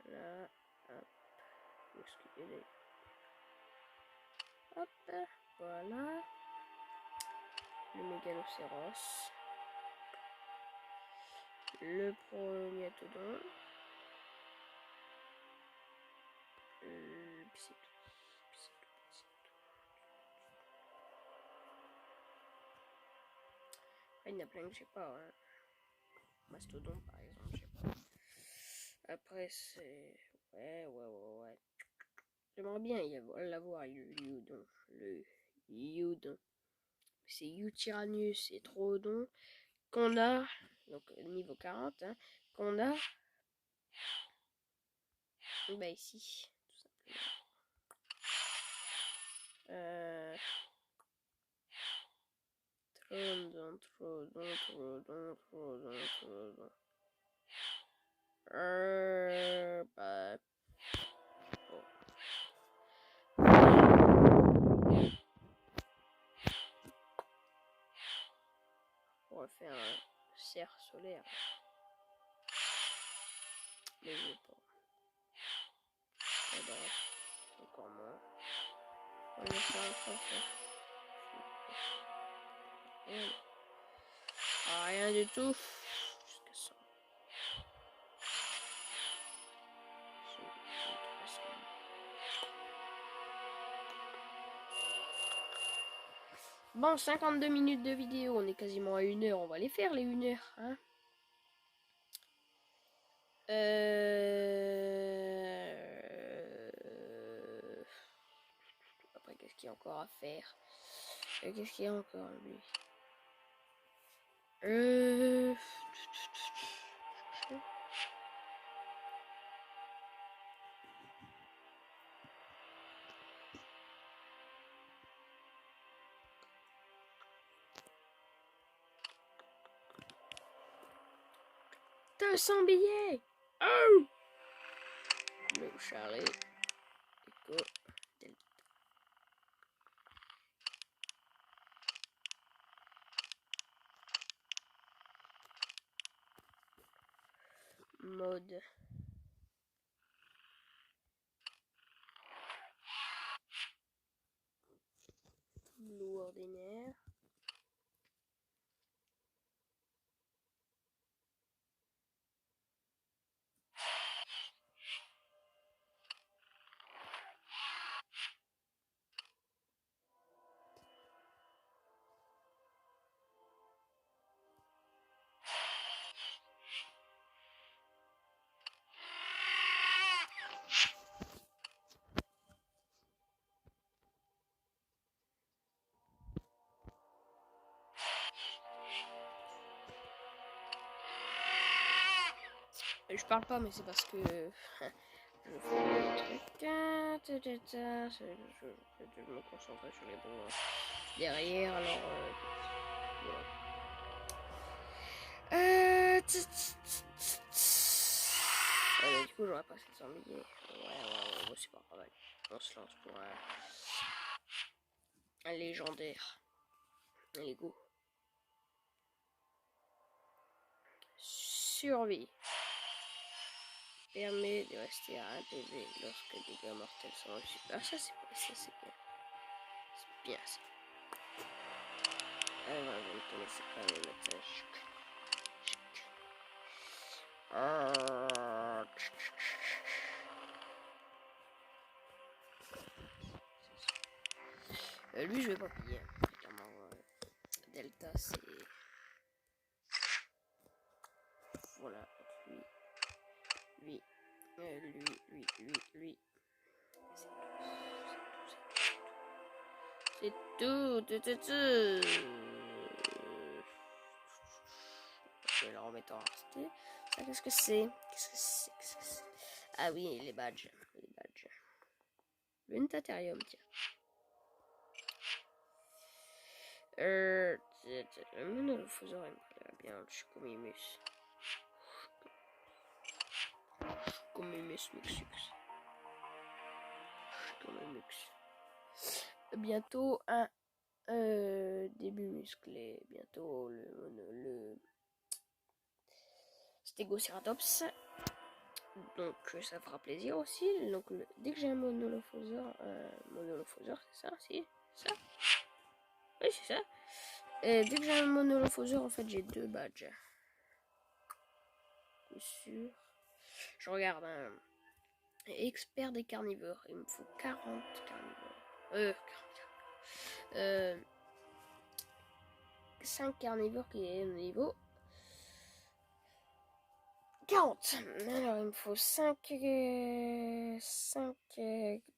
là, hop, hop, voilà, le mégalocéros, le prognathodon, puis c'est tout. Il y en a plein que je sais pas, hein. Mastodon par exemple, je sais pas. Après c'est... Ouais. J'aimerais bien l'avoir, le Youdon. C'est Eutyrannus et Troodon qu'on a, donc niveau 40, hein, qu'on a, bah ici, tout simplement. Troodon. Bah... Bon. On va faire un cerf solaire. Mais je vais pas. Ah bah, encore moins. On va faire un transfert. Rien du tout. Jusqu'à ça. Bon, 52 minutes de vidéo, on est quasiment à 1 heure, on va les faire les 1 heure, hein. Après, qu'est-ce qu'il y a encore à faire? Qu'est-ce qu'il y a encore, lui? T'as 100 billets! Oh! Le Charlie. Echo. Delta. Mode. Blue ordinaire. Je parle pas, mais c'est parce que je fais le truc. Je me concentre sur les bons derrière, alors voilà. Du coup, j'aurais pas 700 billets. Ouais, c'est pas grave. On se lance pour un légendaire. Allez, go. Survie. permet de rester à 1 PV lorsque les dégâts mortels sont reçus. Ah, ça c'est bien. C'est bien ça. Alors, je ne connaissais pas les messages. Lui, je vais pas payer. Clairement, Delta, c'est. Voilà, lui. C'est tout. Je vais le remettre en rareté. Ça, qu'est-ce que c'est? Ah oui, les badges. L'Untaterium, tiens. Le monophosor, il me paraît bien. Le Chucomimus. Bientôt un début musclé. Bientôt le Stegoceratops. Donc ça fera plaisir aussi. Donc dès que j'ai un monolophosaure, c'est ça, si, ça. Oui, c'est ça. Dès que j'ai un monolophosaure, en fait, j'ai 2 badges. C'est sûr. Je regarde un expert des carnivores. Il me faut 40 carnivores. 5 carnivores qui est au niveau 40. Alors, il me faut 5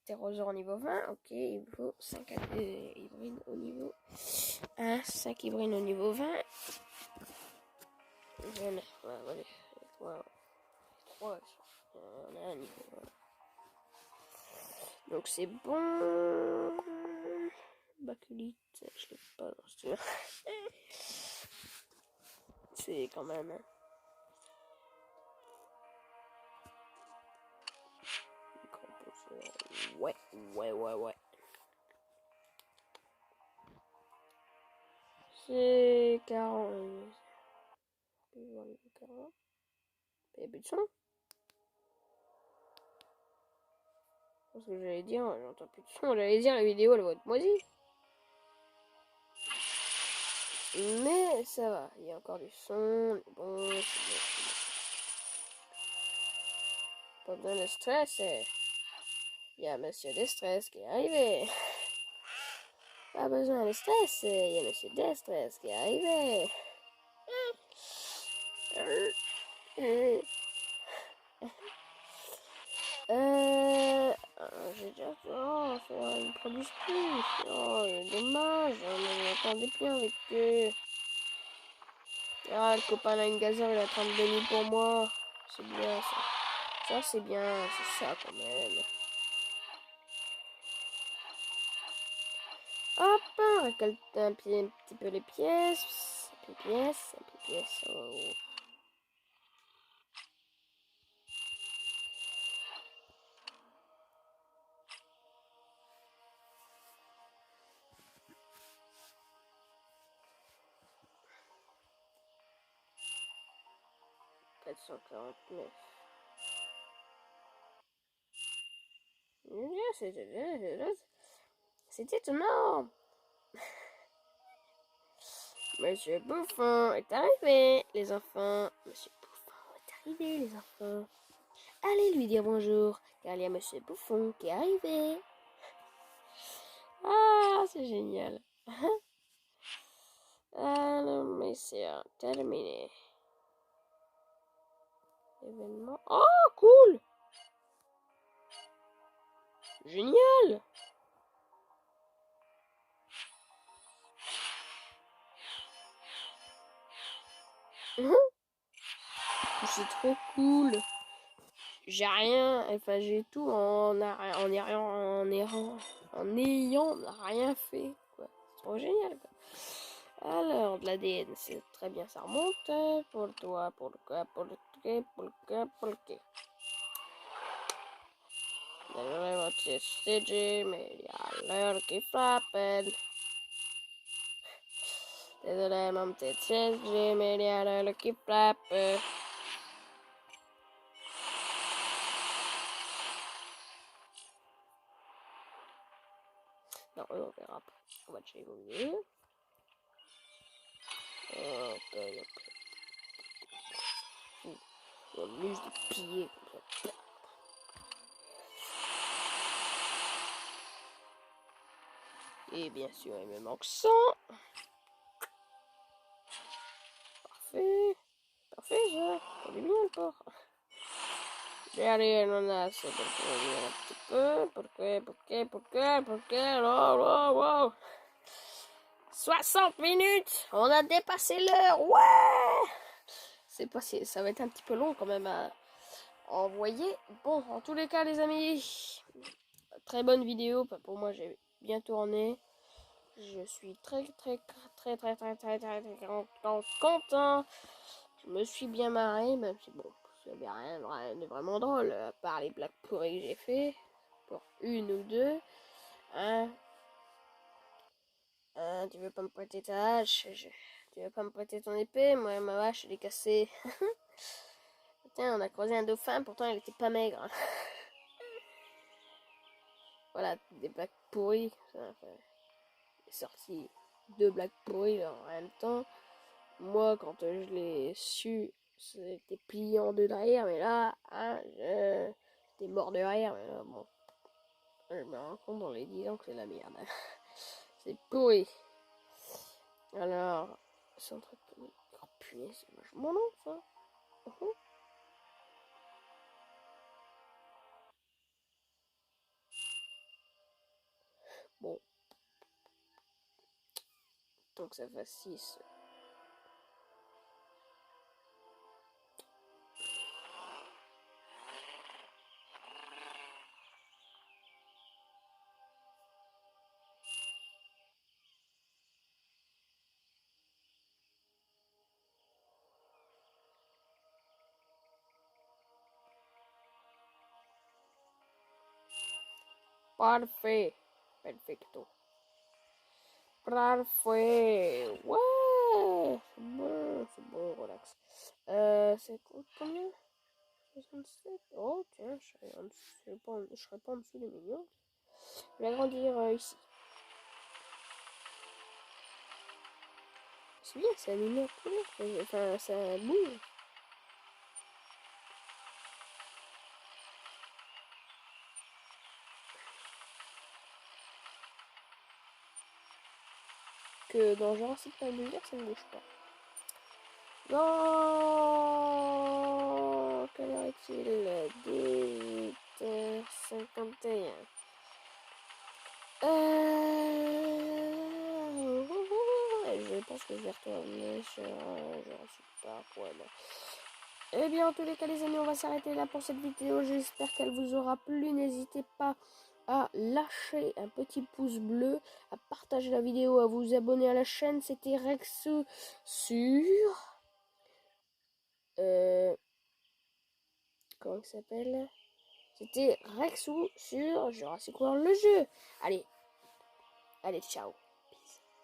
ptérosaures au niveau 20. Ok, il me faut 5 hybrides au niveau 1. 5 hybrides au niveau 20. Voilà. On a un niveau. Donc, c'est bon. Baculite, je l'ai pas dans ce tour. C'est quand même. Ouais. C'est 40. Il n'y a plus de son. Parce que j'allais dire, j'entends plus de son. J'allais dire, la vidéo, elle va être moisie. Mais ça va, il y a encore du son. Bon, c'est bon. Pas besoin de stress. Il y a Monsieur Destress qui est arrivé. Pas besoin de stress. Il y a Monsieur Destress qui est arrivé. J'ai déjà ils ne produisent plus. Oh, dommage, on attendait bien avec eux. Ah, le copain là, une gazeur, il a 32 000 pour moi. C'est bien ça. Ça, c'est bien, c'est ça quand même. Hop, on récolte un petit peu les pièces. Un peu de pièces. Oh. C'est étonnant. Monsieur Bouffon est arrivé, les enfants. Monsieur Bouffon est arrivé, les enfants. Allez lui dire bonjour, car il y a Monsieur Bouffon qui est arrivé. Ah, c'est génial. Alors, mais c'est terminé. Événement. Oh, cool! Génial! C'est trop cool. J'ai rien, enfin j'ai tout en ayant rien fait. Quoi. C'est trop génial. Quoi. Alors, de l'ADN, c'est très bien, ça remonte. Pour le toit, pour le cas, pour le quai, pour le cas, pour le quai. Désolé, mon petit CG, mais il y a l'heure qui frappe. Désolé, mon petit CG, mais il y a l'heure qui frappe. Non, on verra après. On va déjà évoluer. On va juste des piller comme ça. Et bien sûr, il me manque 100. Parfait. Parfait, ça. On est bien le porc. Allez, on a ça. Donc, on va un petit peu. Pourquoi? Wow. 60 minutes. On a dépassé l'heure. Ouais. C'est passé. Ça va être un petit peu long quand même à envoyer. Bon, en tous les cas, les amis, très bonne vidéo. Pour moi, j'ai bien tourné. Je suis très content. Je me suis bien marré, même si bon, il n'y avait rien de vraiment drôle, à part les blagues pourries que j'ai fait, pour une ou deux. Hein, tu veux pas me prêter ta hache, tu veux pas me prêter ton épée, moi ma hache elle est cassée. Tiens, on a croisé un dauphin, pourtant il était pas maigre. Voilà, des blagues pourries, ça fait sorti 2 blagues pourries en même temps. Moi, quand je l'ai su, c'était plié en deux derrière, mais là, hein, j'étais mort de rire, mais là, bon, je me rends compte dans les 10 ans que c'est la merde. C'est pourri. Alors, c'est en train de... Oh punaise, c'est vachement long, ça. Bon, tant que ça fasse 6. Parfait. Perfecto. Parfait. Ouais. C'est bon, relax. C'est combien? 67. Oh, tiens, je serais pas en dessous des millions. Je vais agrandir ici. C'est bien, c'est animé en couleur. Enfin, ça bouge. Que dans Jurassic Park, ça ne bouge pas. Non, quelle heure est-il? 18h51. Je pense que je vais retourner sur Jurassic Park. Ouais, bon. Eh bien, en tous les cas, les amis, on va s'arrêter là pour cette vidéo. J'espère qu'elle vous aura plu. N'hésitez pas à lâcher un petit pouce bleu, à partager la vidéo, à vous abonner à la chaîne. C'était Rexou sur... comment il s'appelle? C'était Rexou sur Jurassic World le jeu. Allez, ciao.